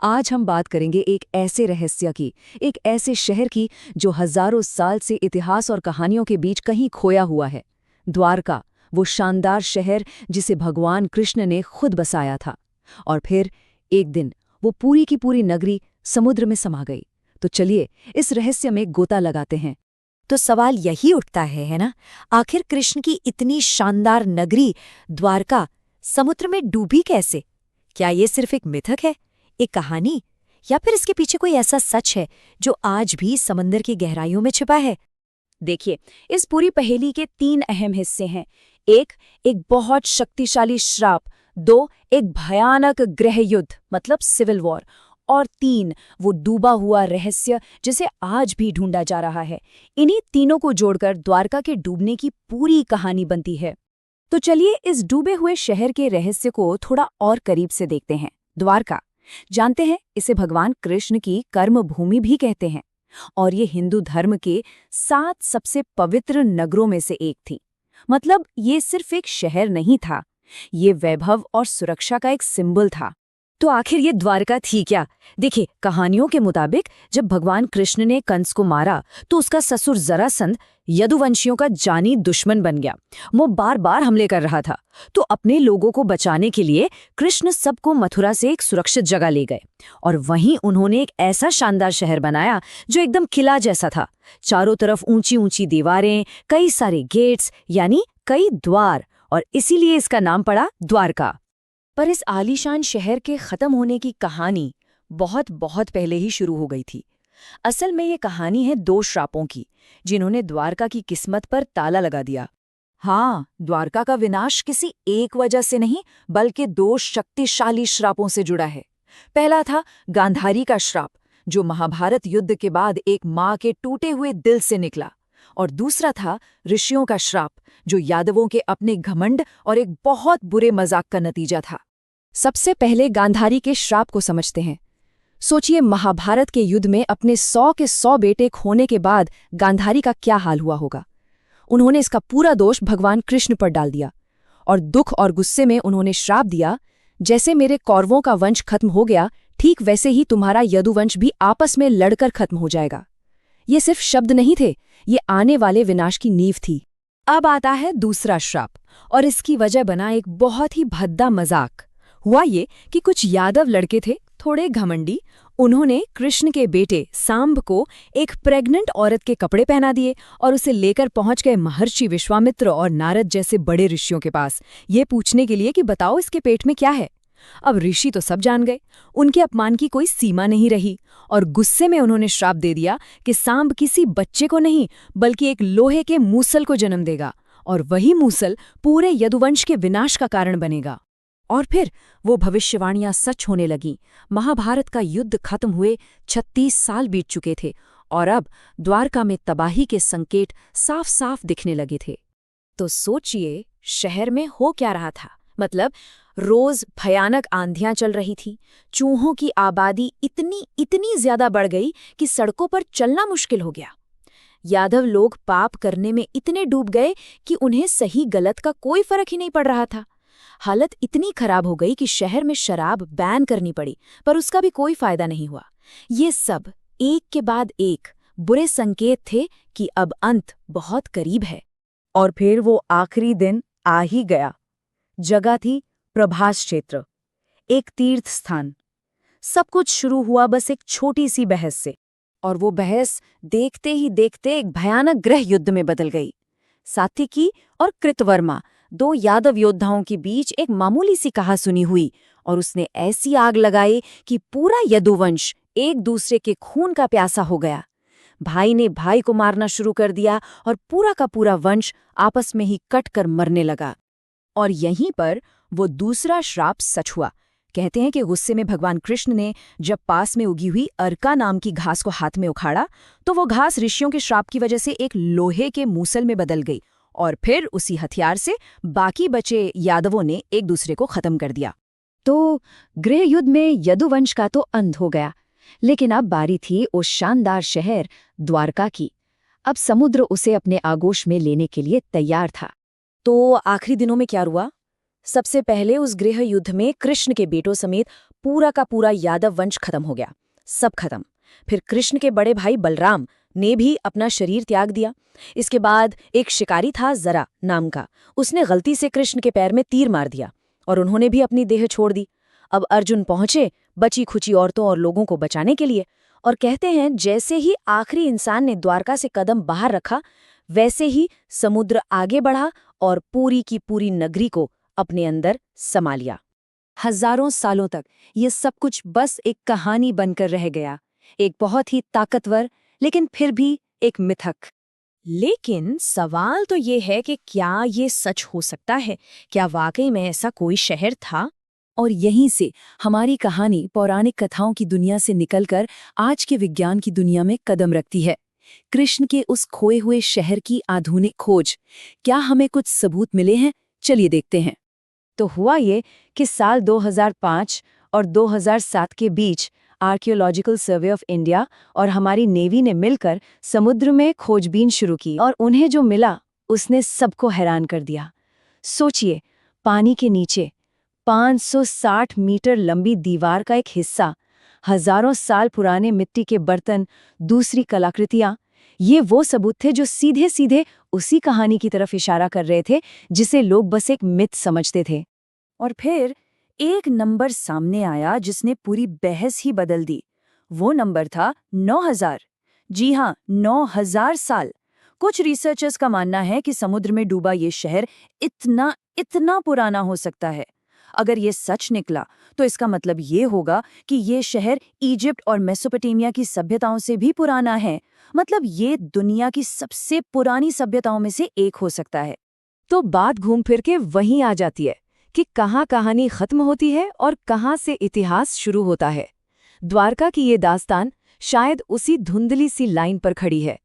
आज हम बात करेंगे एक ऐसे रहस्य की, एक ऐसे शहर की जो हजारों साल से इतिहास और कहानियों के बीच कहीं खोया हुआ है। द्वारका, वो शानदार शहर जिसे भगवान कृष्ण ने खुद बसाया था। और फिर एक दिन वो पूरी की पूरी नगरी समुद्र में समा गई। तो चलिए इस रहस्य में गोता लगाते हैं। तो सवाल यही उठता है ना, आखिर कृष्ण की इतनी शानदार नगरी द्वारका समुद्र में डूबी कैसे? क्या ये सिर्फ एक मिथक है, एक कहानी, या फिर इसके पीछे कोई ऐसा सच है जो आज भी समंदर की गहराइयों में छिपा है? देखिए, इस पूरी पहेली के 3 अहम हिस्से हैं। एक बहुत शक्तिशाली श्राप, 2 एक भयानक गृह युद्ध मतलब सिविल वॉर, और 3 वो डूबा हुआ रहस्य जिसे आज भी ढूंढा जा रहा है। इन्हीं तीनों को जोड़कर द्वारका के डूबने की पूरी कहानी बनती है। तो चलिए इस डूबे हुए शहर के रहस्य को थोड़ा और करीब से देखते हैं। द्वारका, जानते हैं इसे भगवान कृष्ण की कर्म भूमि भी कहते हैं, और ये हिंदू धर्म के 7 सबसे पवित्र नगरों में से एक थी। मतलब ये सिर्फ एक शहर नहीं था, ये वैभव और सुरक्षा का एक सिंबल था। तो आखिर ये द्वारका थी क्या? देखिए, कहानियों के मुताबिक जब भगवान कृष्ण ने कंस को मारा तो उसका ससुर जरासंध यदुवंशियों का जानी दुश्मन बन गया। वो बार बार हमले कर रहा था। तो अपने लोगों को बचाने के लिए कृष्ण सबको मथुरा से एक सुरक्षित जगह ले गए, और वहीं उन्होंने एक ऐसा शानदार शहर बनाया जो एकदम किला जैसा था। चारों तरफ ऊंची ऊंची दीवारें, कई सारे गेट्स, यानी कई द्वार, और इसीलिए इसका नाम पड़ा द्वारका। पर इस आलीशान शहर के खत्म होने की कहानी बहुत बहुत पहले ही शुरू हो गई थी। असल में ये कहानी है 2 श्रापों की, जिन्होंने द्वारका की किस्मत पर ताला लगा दिया। हाँ, द्वारका का विनाश किसी एक वजह से नहीं, बल्कि 2 शक्तिशाली श्रापों से जुड़ा है। पहला था गांधारी का श्राप, जो महाभारत युद्ध के बाद एक माँ के टूटे हुए दिल से निकला। और दूसरा था ऋषियों का श्राप, जो यादवों के अपने घमंड और एक बहुत बुरे मजाक का नतीजा था। सबसे पहले गांधारी के श्राप को समझते हैं। सोचिए, महाभारत के युद्ध में अपने 100 के 100 बेटे खोने के बाद गांधारी का क्या हाल हुआ होगा। उन्होंने इसका पूरा दोष भगवान कृष्ण पर डाल दिया, और दुख और गुस्से में उन्होंने श्राप दिया, जैसे मेरे कौरवों का वंश खत्म हो गया, ठीक वैसे ही तुम्हारा यदुवंश भी आपस में लड़कर खत्म हो जाएगा। ये सिर्फ शब्द नहीं थे, ये आने वाले विनाश की नींव थी। अब आता है दूसरा श्राप, और इसकी वजह बना एक बहुत ही भद्दा मजाक। हुआ ये कि कुछ यादव लड़के थे, थोड़े घमंडी। उन्होंने कृष्ण के बेटे सांब को एक प्रेग्नेंट औरत के कपड़े पहना दिए और उसे लेकर पहुंच गए महर्षि विश्वामित्र और नारद जैसे बड़े ऋषियों के पास, ये पूछने के लिए कि बताओ इसके पेट में क्या है। अब ऋषि तो सब जान गए, उनके अपमान की कोई सीमा नहीं रही, और गुस्से में उन्होंने श्राप दे दिया कि सांब किसी बच्चे को नहीं, बल्कि एक लोहे के मूसल को जन्म देगा, और वही मूसल पूरे यदुवंश के विनाश का कारण बनेगा। और फिर वो भविष्यवाणियां सच होने लगीं। महाभारत का युद्ध खत्म हुए 36 साल बीत चुके थे, और अब द्वारका में तबाही के संकेत साफ साफ दिखने लगे थे। तो सोचिए, शहर में हो क्या रहा था। मतलब रोज भयानक आंधियां चल रही थी, चूहों की आबादी इतनी ज्यादा बढ़ गई कि सड़कों पर चलना मुश्किल हो गया। यादव लोग पाप करने में इतने डूब गए कि उन्हें सही गलत का कोई फर्क ही नहीं पड़ रहा था। हालत इतनी खराब हो गई कि शहर में शराब बैन करनी पड़ी, पर उसका भी कोई फायदा नहीं हुआ। ये सब एक के बाद एक बुरे संकेत थे कि अब अंत बहुत करीब है। और फिर वो आखिरी दिन आ ही गया। जगह थी प्रभास क्षेत्र, एक तीर्थ स्थान। सब कुछ शुरू हुआ बस एक छोटी सी बहस से, और वो बहस देखते ही देखते एक भयानक गृह युद्ध में बदल गई। सात्विकी और कृतवर्मा, 2 यादव योद्धाओं के बीच एक मामूली सी कहासुनी हुई, और उसने ऐसी आग लगाई कि पूरा यदुवंश एक दूसरे के खून का प्यासा हो गया। भाई ने भाई को मारना शुरू कर दिया, और पूरा का पूरा वंश आपस में ही कट कर मरने लगा। और यहीं पर वो दूसरा श्राप सच हुआ। कहते हैं कि गुस्से में भगवान कृष्ण ने जब पास में उगी हुई अर्का नाम की घास को हाथ में उखाड़ा, तो वो घास ऋषियों के श्राप की वजह से एक लोहे के मूसल में बदल गई, और फिर उसी हथियार से बाकी बचे यादवों ने एक दूसरे को खत्म कर दिया। तो गृह युद्ध में यदुवंश का तो अंत हो गया, लेकिन अब बारी थी उस शानदार शहर द्वारका की। अब समुद्र उसे अपने आगोश में लेने के लिए तैयार था। तो आखिरी दिनों में क्या हुआ? सबसे पहले उस गृह युद्ध में कृष्ण के बेटों समेत पूरा का पूरा यादव वंश खत्म हो गया, सब खत्म। फिर कृष्ण के बड़े भाई बलराम ने भी अपना शरीर त्याग दिया। इसके बाद एक शिकारी था जरा नाम का, उसने गलती से कृष्ण के पैर में तीर मार दिया और उन्होंने भी अपनी देह छोड़ दी। अब अर्जुन पहुंचे बची खुची औरतों और लोगों को बचाने के लिए, और कहते हैं जैसे ही आखिरी इंसान ने द्वारका से कदम बाहर रखा, वैसे ही समुद्र आगे बढ़ा और पूरी की पूरी नगरी को अपने अंदर समा लिया। हजारों सालों तक ये सब कुछ बस एक कहानी बनकर रह गया, एक बहुत ही ताकतवर लेकिन फिर भी एक मिथक। लेकिन सवाल तो ये है कि क्या ये सच हो सकता है? क्या वाकई में ऐसा कोई शहर था? और यहीं से हमारी कहानी पौराणिक कथाओं की दुनिया से निकलकर आज के विज्ञान की दुनिया में कदम रखती है। कृष्ण के उस खोए हुए शहर की आधुनिक खोज, क्या हमें कुछ सबूत मिले हैं? चलिए देखते हैं। तो हुआ ये कि साल 2005 और 2007 के बीच आर्कियोलॉजिकल सर्वे ऑफ इंडिया और हमारी नेवी ने मिलकर समुद्र में खोजबीन शुरू की, और उन्हें जो मिला उसने सबको हैरान कर दिया। सोचिए, पानी के नीचे 560 मीटर लंबी दीवार का एक हिस्सा, हजारों साल पुराने मिट्टी के बर्तन, दूसरी कलाकृतियां, ये वो सबूत थे जो सीधे सीधे उसी कहानी की तरफ इशारा कर रहे थे जिसे लोग बस एक मिथ समझते थे। और फिर एक नंबर सामने आया जिसने पूरी बहस ही बदल दी। वो नंबर था 9000। जी हाँ, 9000 साल। कुछ रिसर्चर्स का मानना है कि समुद्र में डूबा ये शहर इतना पुराना हो सकता है। अगर ये सच निकला तो इसका मतलब ये होगा कि ये शहर इजिप्ट और मेसोपोटामिया की सभ्यताओं से भी पुराना है। मतलब ये दुनिया की सबसे पुरानी सभ्यताओं में से एक हो सकता है। तो बात घूम फिर के वहीं आ जाती है कि कहाँ कहानी खत्म होती है और कहाँ से इतिहास शुरू होता है। द्वारका की ये दास्तान शायद उसी धुंधली सी लाइन पर खड़ी है,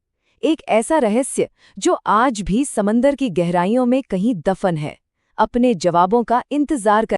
एक ऐसा रहस्य जो आज भी समंदर की गहराइयों में कहीं दफन है, अपने जवाबों का इंतजार कर